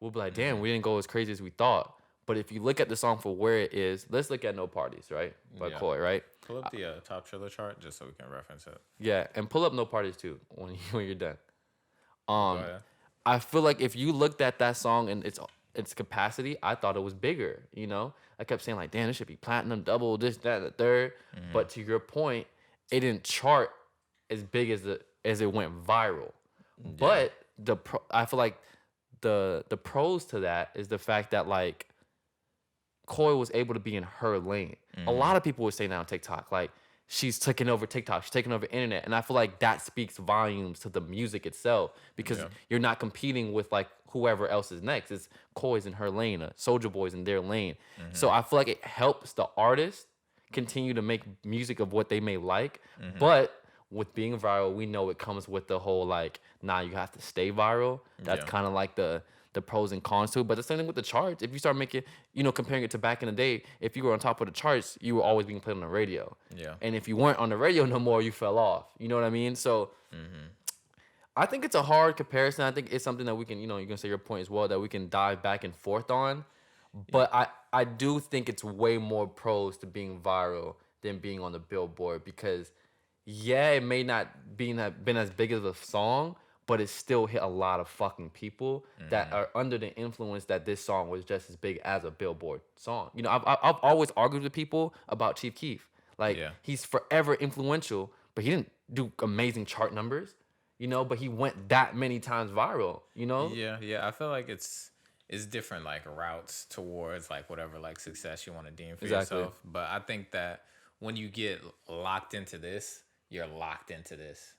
we'll be like, damn, we didn't go as crazy as we thought. But if you look at the song for where it is, let's look at No Parties, right? By Koi, right? Pull up the top Triller chart just so we can reference it. Yeah, and pull up No Parties too when you're done. Go ahead. I feel like if you looked at that song and its capacity, I thought it was bigger. You know, I kept saying like, damn, it should be platinum, double, this, that, and the third. But to your point, it didn't chart as big as it went viral. Yeah. But I feel like the pros to that is the fact that like Koi was able to be in her lane. A lot of people would say now on TikTok, like, she's taking over TikTok, she's taking over internet. And I feel like that speaks volumes to the music itself because you're not competing with like whoever else is next. It's Koi's in her lane, Soulja Boy's in their lane. So I feel like it helps the artist continue to make music of what they may like. But with being viral, we know it comes with the whole like, nah, you have to stay viral. That's kind of like the pros and cons to it. But the same thing with the charts. If you start making, comparing it to back in the day, if you were on top of the charts, you were always being played on the radio. Yeah. And if you weren't on the radio no more, you fell off. You know what I mean? So I think it's a hard comparison. I think it's something that we can, you can say your point as well, that we can dive back and forth on. But I do think it's way more pros to being viral than being on the Billboard because, it may not been as big as a song, but it still hit a lot of fucking people that are under the influence that this song was just as big as a Billboard song. I've always argued with people about Chief Keef. Like, he's forever influential, but he didn't do amazing chart numbers, but he went that many times viral, Yeah. I feel like it's different, like, routes towards, like, whatever, like, success you want to deem for yourself. But I think that when you get locked into this, you're locked into this.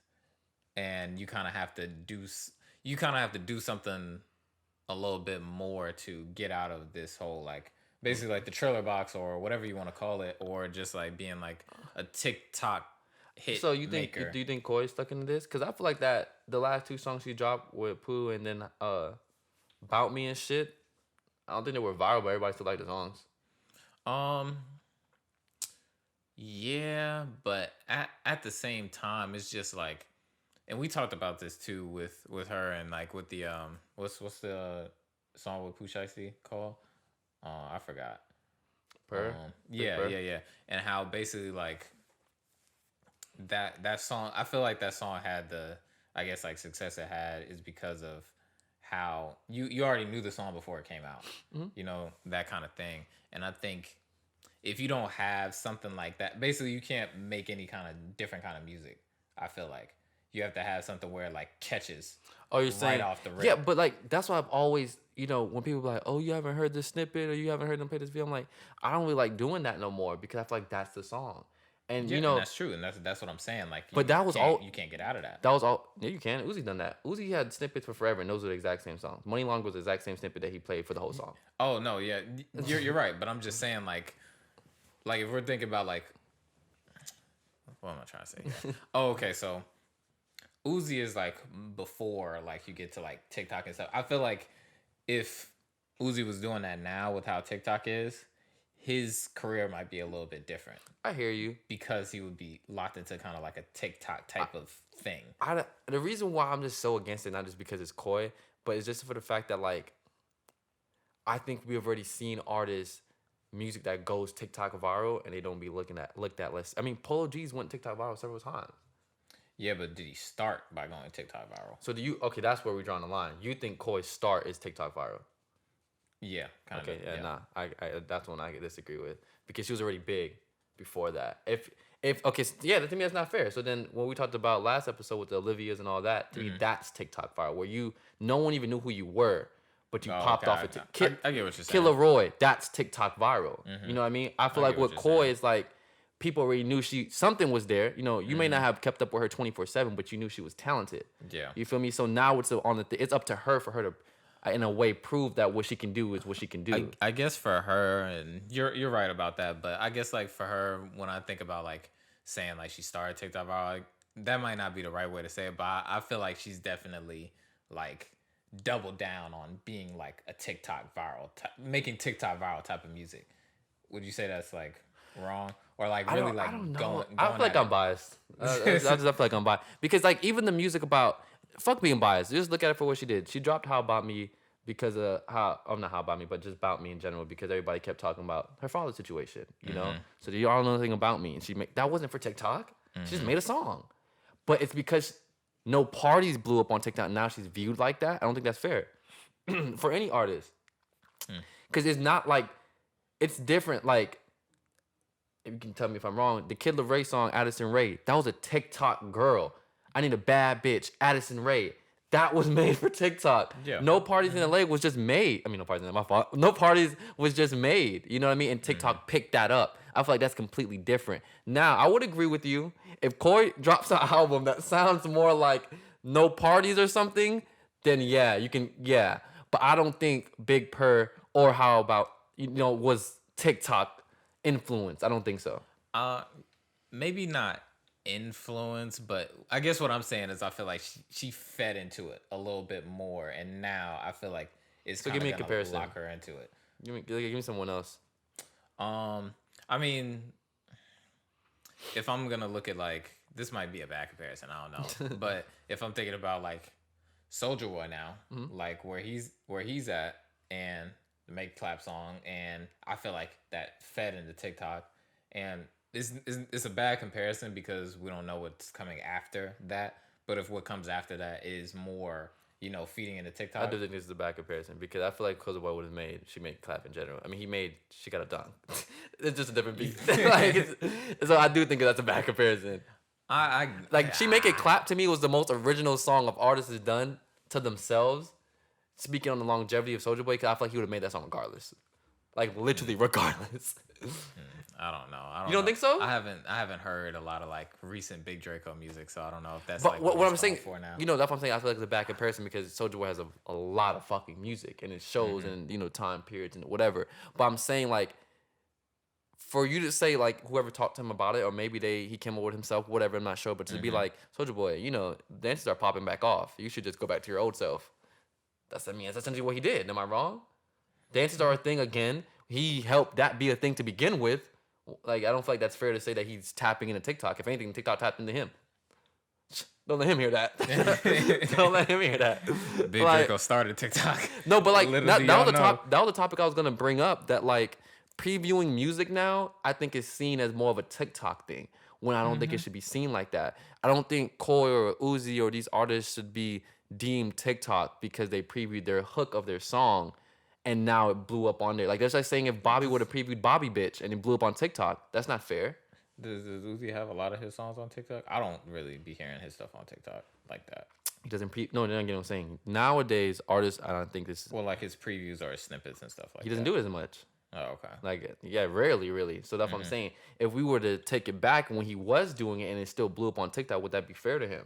And you kind of have to do something a little bit more to get out of this whole, like, basically like the Trailer box or whatever you want to call it, or just like being like a TikTok hit. So do you think Koi's stuck into this? Because I feel like that the last two songs she dropped with Pooh and then About Me and shit, I don't think they were viral, but everybody still liked the songs. Yeah, but at the same time, it's just like, and we talked about this too with her and like with the what's the song with Pooh Shiesty called? I forgot. Purr? Yeah. And how basically like that song, I feel like that song had the, I guess, like, success it had is because of how you already knew the song before it came out. That kind of thing. And I think if you don't have something like that, basically you can't make any kind of different kind of music. I feel like you have to have something where it, like, catches. Oh, you're saying off the rip. Yeah, but like that's why I've always, when people be like, oh, you haven't heard this snippet or you haven't heard them play this video, I'm like, I don't really like doing that no more because I feel like that's the song. And and that's true, and that's what I'm saying. Like, but that was all you can't get out of that. That was all. Yeah, you can. Uzi done that. Uzi had snippets for forever, and those were the exact same songs. Money Long was the exact same snippet that he played for the whole song. Oh no, yeah, you're right. But I'm just saying, like if we're thinking about like, what am I trying to say here? Oh, okay, so Uzi is like before like you get to like TikTok and stuff. I feel like if Uzi was doing that now with how TikTok is, his career might be a little bit different. I hear you. Because he would be locked into kind of like a TikTok type of thing. The reason why I'm just so against it, not just because it's Koi, but it's just for the fact that, like, I think we've already seen artists' music that goes TikTok viral and they don't be looked at less. I mean, Polo G's went TikTok viral several times. Yeah, but did he start by going TikTok viral? So okay, that's where we're drawing the line. You think Koi's start is TikTok viral? Yeah, kind of. Okay, yeah, nah. I that's one I disagree with because she was already big before that. If okay, yeah, to me that's not fair. So then when we talked about last episode with the Olivias and all that, to me that's TikTok viral, where no one even knew who you were, but you popped off. I get what you're saying. Killer Roy, that's TikTok viral. You know what I mean? I feel like with Koi is like people already knew something was there. You may not have kept up with her 24/7, but you knew she was talented. Yeah, you feel me? So now it's it's up to her for her to, in a way, prove that what she can do is what she can do. I guess for her, and you're right about that, but I guess like for her, when I think about like saying like she started TikTok viral, like, that might not be the right way to say it, but I feel like she's definitely like doubled down on being like a TikTok viral, making TikTok viral type of music. Would you say that's like wrong? Or like really like going I feel like I'm biased. I just feel like I'm biased because like even the music about, fuck being biased, just look at it for what she did. She dropped How About Me because of how, oh, not how about me, but just about me in general, because everybody kept talking about her father's situation, you know? So do y'all know anything about me? And that wasn't for TikTok. She just made a song. But it's because no parties blew up on TikTok. And now she's viewed like that. I don't think that's fair for any artist. Because it's not like, it's different. Like, if you can tell me if I'm wrong, the Kid Laroi song, Addison Rae, that was a TikTok girl. I need a bad bitch, Addison Rae. That was made for TikTok. Yeah. No Parties in LA was just made. I mean, No Parties in LA, my fault. No Parties was just made. You know what I mean? And TikTok picked that up. I feel like that's completely different. Now, I would agree with you. If Corey drops an album that sounds more like No Parties or something, then yeah, you can, yeah. But I don't think Big Purr or How About, was TikTok influence. I don't think so. Maybe not influence, but I guess what I'm saying is I feel like she fed into it a little bit more, and now I feel like it's So kind give me a of gonna comparison. lock her into it. Give me someone else. I mean, if I'm gonna look at like, this might be a bad comparison, I don't know, but if I'm thinking about like Soulja Boy now, like where he's at, and the Make Clap song, and I feel like that fed into TikTok, and it's a bad comparison because we don't know what's coming after that. But if what comes after that is more, feeding into TikTok, I do think this is a bad comparison because I feel like Soulja Boy would have she made Clap in general. I mean, She Got a Dunk. It's just a different beat. So I do think that's a bad comparison. She Make It Clap to me was the most original song of artists has done to themselves. Speaking on the longevity of Soulja Boy, because I feel like he would have made that song regardless. Like literally regardless. I don't know. You don't think so? I haven't heard a lot of like recent Big Draco music, so I don't know if that's. But like what I'm saying, for now. That's what I'm saying. I feel like it's a bad comparison because Soulja Boy has a lot of fucking music and it shows and time periods and whatever. But I'm saying like, for you to say like whoever talked to him about it, or maybe he came up with himself, whatever, I'm not sure. But to be like, Soulja Boy, dances are popping back off. You should just go back to your old self. That's essentially what he did. Am I wrong? Dances are a thing again. He helped that be a thing to begin with. Like, I don't feel like that's fair to say that he's tapping into TikTok. If anything, TikTok tapped into him. Don't let him hear that. Don't let him hear that. Big Draco started TikTok. No, but like that was the topic I was gonna bring up. That like previewing music now, I think is seen as more of a TikTok thing. When I don't think it should be seen like that. I don't think Koi or Uzi or these artists should be deemed TikTok because they previewed their hook of their song. And now it blew up on there. Like, that's like saying if Bobby would have previewed Bobby Bitch and it blew up on TikTok, that's not fair. Does Uzi have a lot of his songs on TikTok? I don't really be hearing his stuff on TikTok like that. He doesn't no, don't get what I'm saying. Nowadays, artists, I don't think this. Well, like his previews or his snippets and stuff like that. He doesn't do it as much. Oh, okay. Like, yeah, rarely, really. So that's what I'm saying. If we were to take it back when he was doing it and it still blew up on TikTok, would that be fair to him?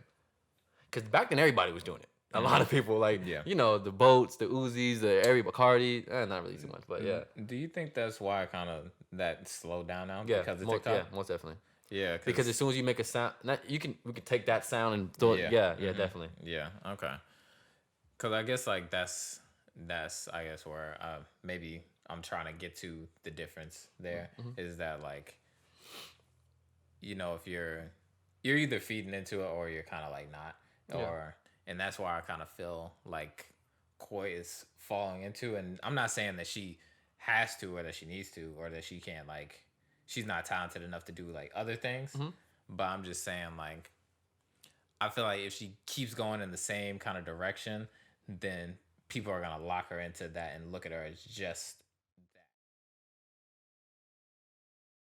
Because back then, everybody was doing it. A lot of people, like, the Boats, the Uzis, the Bacardi. Not really too much, but yeah. Do you think that's why kind of that slowed down now? Yeah, because of TikTok? Yeah, most definitely. Yeah, because as soon as you make a sound, we can take that sound and throw it. Yeah, definitely. Yeah, okay. Because I guess like that's I guess where maybe I'm trying to get to the difference there is that like, if you're either feeding into it or you're kind of like not, or and that's why I kind of feel like Koi is falling into, and I'm not saying that she has to or that she needs to or that she can't, like, she's not talented enough to do like other things, but I'm just saying like I feel like if she keeps going in the same kind of direction, then people are gonna lock her into that and look at her as just